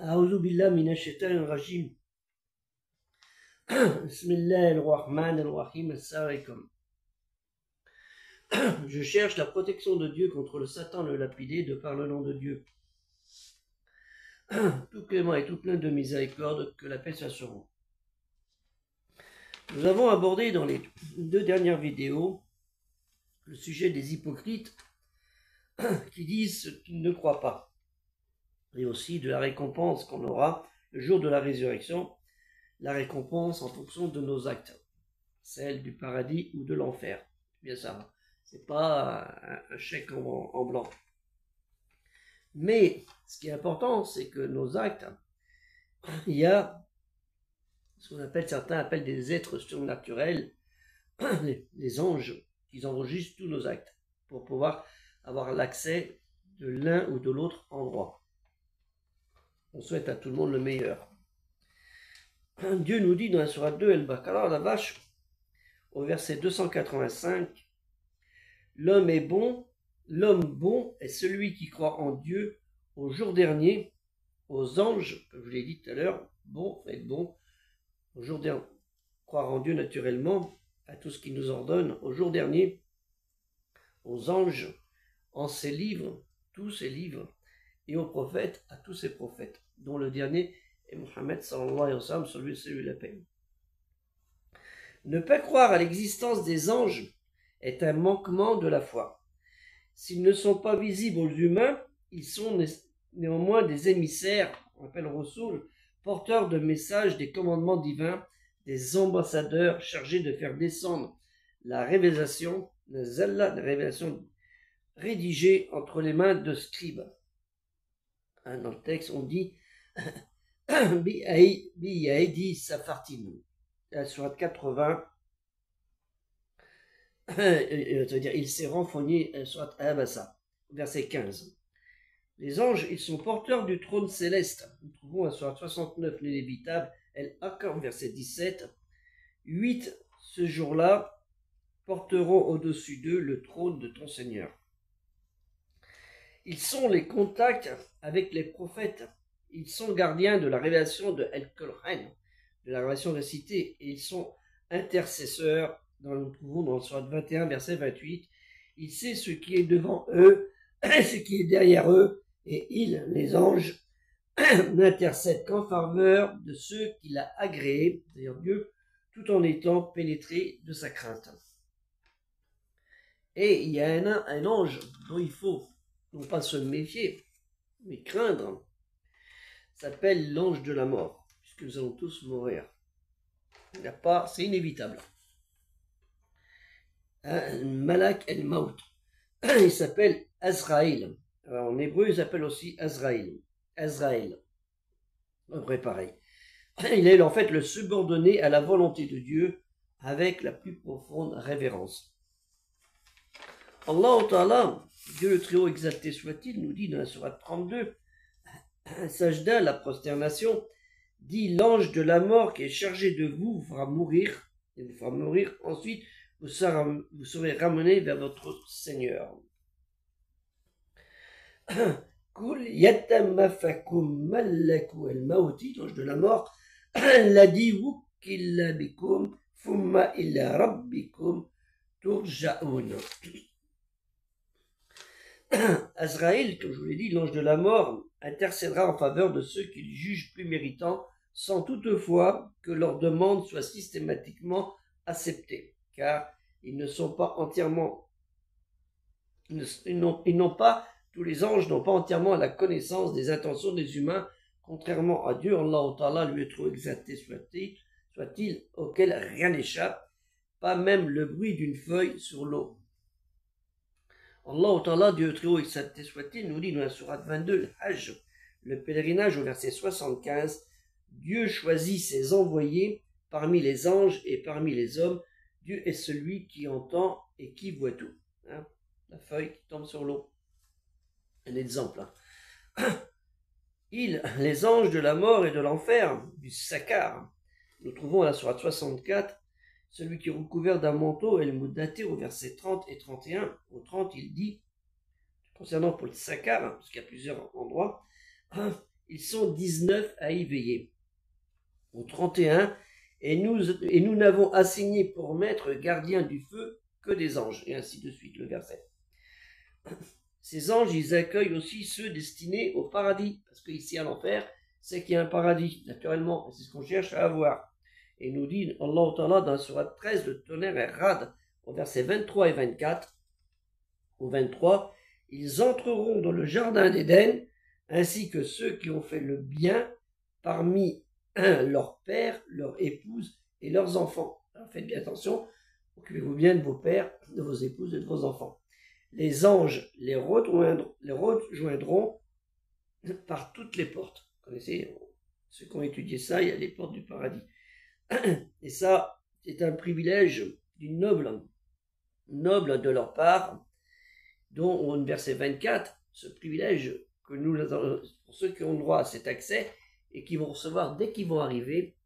أعوذ بالله من الشيطان الرجيم. بسم الله الرحمن الرحيم. Assalamu alaikum. Je cherche la protection de Dieu contre le Satan le lapidé de par le nom de Dieu. Tout clément et tout plein de miséricorde, que la paix soit sur vous. Nous avons abordé dans les 2 dernières vidéos le sujet des hypocrites qui disent ce qu'ils ne croient pas, et aussi de la récompense qu'on aura le jour de la résurrection, la récompense en fonction de nos actes, celle du paradis ou de l'enfer. Bien ça, c'est pas un chèque en blanc. Mais ce qui est important, c'est que nos actes, il y a ce qu'on appelle, certains appellent des êtres surnaturels, les anges, qui enregistrent tous nos actes pour pouvoir avoir l'accès de l'un ou de l'autre endroit. On souhaite à tout le monde le meilleur. Dieu nous dit dans la sourate 2 Al-Baqarah, la vache, au verset 285, l'homme bon est celui qui croit en Dieu au jour dernier, aux anges, comme je vous l'ai dit tout à l'heure, bon, faut être bon, au jour dernier, croire en Dieu naturellement, à tout ce qu'il nous ordonne, au jour dernier, aux anges, en ses livres, tous ses livres, et aux prophètes, à tous ses prophètes, dont le dernier est Mohammed sallallahu alayhi wa sallam, celui de la paix. Ne pas croire à l'existence des anges est un manquement de la foi. S'ils ne sont pas visibles aux humains, ils sont néanmoins des émissaires, on appelle Rasoul, porteurs de messages des commandements divins, des ambassadeurs chargés de faire descendre la révélation, la révélation rédigée entre les mains de scribes. Dans le texte, on dit Bi-Aidi Safartinu, la sourate 80, c'est-à-dire il s'est renfogné, sourate Abasa, verset 15. Les anges, ils sont porteurs du trône céleste. Nous trouvons la sourate 69, l'inévitable, El-Akam, verset 17. 8, ce jour-là, porteront au-dessus d'eux le trône de ton Seigneur. Ils sont les contacts avec les prophètes. Ils sont gardiens de la révélation de El-Qur'an, de la révélation récitée, et ils sont intercesseurs. Nous trouvons dans le sourate 21, verset 28. Il sait ce qui est devant eux, ce qui est derrière eux, et ils, les anges, n'intercèdent qu'en faveur de ceux qu'il a agréés, c'est-à-dire Dieu, tout en étant pénétrés de sa crainte. Et il y a un ange dont il faut non pas se méfier, mais craindre, s'appelle l'ange de la mort, puisque nous allons tous mourir. Il n'y a pas, c'est inévitable. Malak el-Maut. Il s'appelle Azraïl. Alors, en hébreu, il s'appelle aussi Azraïl. Azraïl. À peu près pareil. Il est en fait le subordonné à la volonté de Dieu avec la plus profonde révérence. Allah Ta'ala, Dieu le Très-Haut exalté soit-il, nous dit dans la sourate 32, Sajda, la prosternation, dit l'ange de la mort qui est chargé de vous fera mourir, et vous fera mourir, ensuite vous serez ramené vers votre Seigneur. Kul yatamafakum malaku el-mauti, l'ange de la mort, l'a dit wukilla bikum fumma illa rabbikum turja'un. Azraïl, comme je vous l'ai dit, l'ange de la mort, intercédera en faveur de ceux qu'il juge plus méritants, sans toutefois que leur demande soit systématiquement acceptée, car ils ne sont pas entièrement, tous les anges n'ont pas entièrement la connaissance des intentions des humains, contrairement à Dieu, Allah Ta'ala lui est trop exalté soit-il, auquel rien n'échappe, pas même le bruit d'une feuille sur l'eau. Allah Ta'ala, Dieu très haut exalté soit-il, nous dit dans la sourate 22, le Hajj, le pèlerinage au verset 75, Dieu choisit ses envoyés parmi les anges et parmi les hommes. Dieu est celui qui entend et qui voit tout. Hein, la feuille qui tombe sur l'eau. Un exemple. Hein. Les anges de la mort et de l'enfer, du Sakar, nous trouvons à la sourate 64, celui qui est recouvert d'un manteau, El Muddathir au verset 30 et 31. Au 30, il dit, concernant pour le Sakar, parce qu'il y a plusieurs endroits, ils sont 19 à y veiller. Au 31, et nous n'avons assigné pour maître gardien du feu que des anges, et ainsi de suite, le verset. Ces anges, ils accueillent aussi ceux destinés au paradis, parce qu'ici à l'enfer, c'est qu'il y a un paradis, naturellement, et c'est ce qu'on cherche à avoir. Et nous dit Allah Ta'ala dans la sourate 13, le tonnerre est rade, au verset 23 et 24. Au 23, ils entreront dans le jardin d'Éden, ainsi que ceux qui ont fait le bien parmi leur père, leur épouse et leurs enfants. Alors faites bien attention, occupez-vous bien de vos pères, de vos épouses et de vos enfants. Les anges les rejoindront par toutes les portes. Vous connaissez, ceux qui ont étudié ça, il y a les portes du paradis. Et ça, c'est un privilège du noble de leur part, dont au verset 24, ce privilège que nous, pour ceux qui ont le droit à cet accès et qui vont recevoir dès qu'ils vont arriver,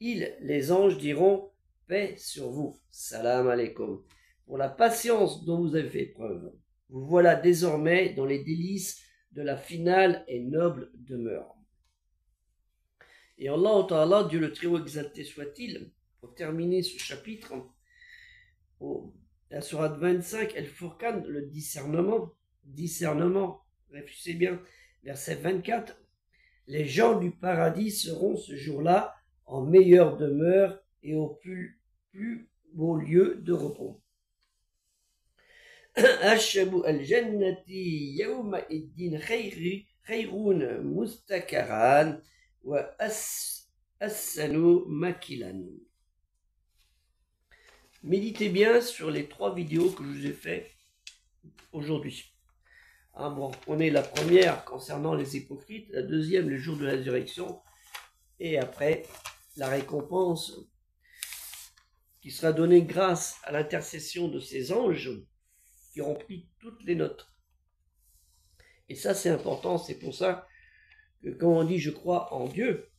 les anges diront paix sur vous, salam alaikum, pour la patience dont vous avez fait preuve. Vous voilà désormais dans les délices de la finale et noble demeure. Et Allah Ta'ala, Dieu le Très-Haut exalté soit-il, pour terminer ce chapitre, la sourate 25, elle Furqan, le discernement, réfléchissez bien, verset 24, les gens du paradis seront ce jour-là en meilleure demeure et au plus beau lieu de repos. Ashabu al-jannati yawma iddin khayrun mustakaran wa assanu makilan. Méditez bien sur les 3 vidéos que je vous ai fait aujourd'hui. Bon, on est la première concernant les hypocrites, la deuxième le jour de la résurrection, et après la récompense qui sera donnée grâce à l'intercession de ces anges qui auront pris toutes les notes. Et ça c'est important, c'est pour ça que quand on dit je crois en Dieu,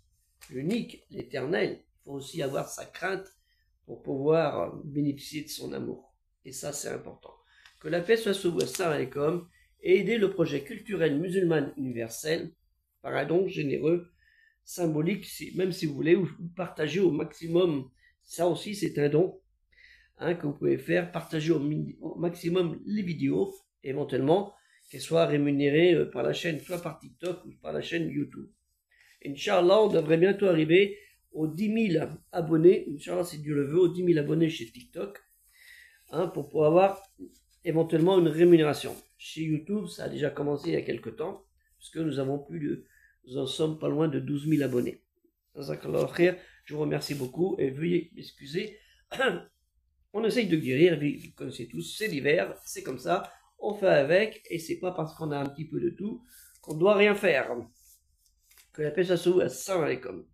l'unique, l'éternel, il faut aussi avoir sa crainte pour pouvoir bénéficier de son amour. Et ça c'est important. Que la paix soit sur vous, assalamu alaikum, et aider le projet culturel musulman universel par un don généreux, symbolique, même si vous voulez, ou partager au maximum. Ça aussi c'est un don que vous pouvez faire, partager au maximum les vidéos, éventuellement qu'elles soient rémunérées par la chaîne, soit par TikTok ou par la chaîne YouTube. Inch'Allah, on devrait bientôt arriver aux 10 000 abonnés, Inch'Allah si Dieu le veut, aux 10 000 abonnés chez TikTok, pour pouvoir avoir éventuellement une rémunération. Chez YouTube, ça a déjà commencé il y a quelques temps, puisque nous en sommes pas loin de 12 000 abonnés. Je vous remercie beaucoup et veuillez m'excuser. On essaye de guérir, vous connaissez tous, c'est l'hiver, c'est comme ça, on fait avec, et c'est pas parce qu'on a un petit peu de tout qu'on doit rien faire. Que la paix soit sur vous, assalamu alaikum.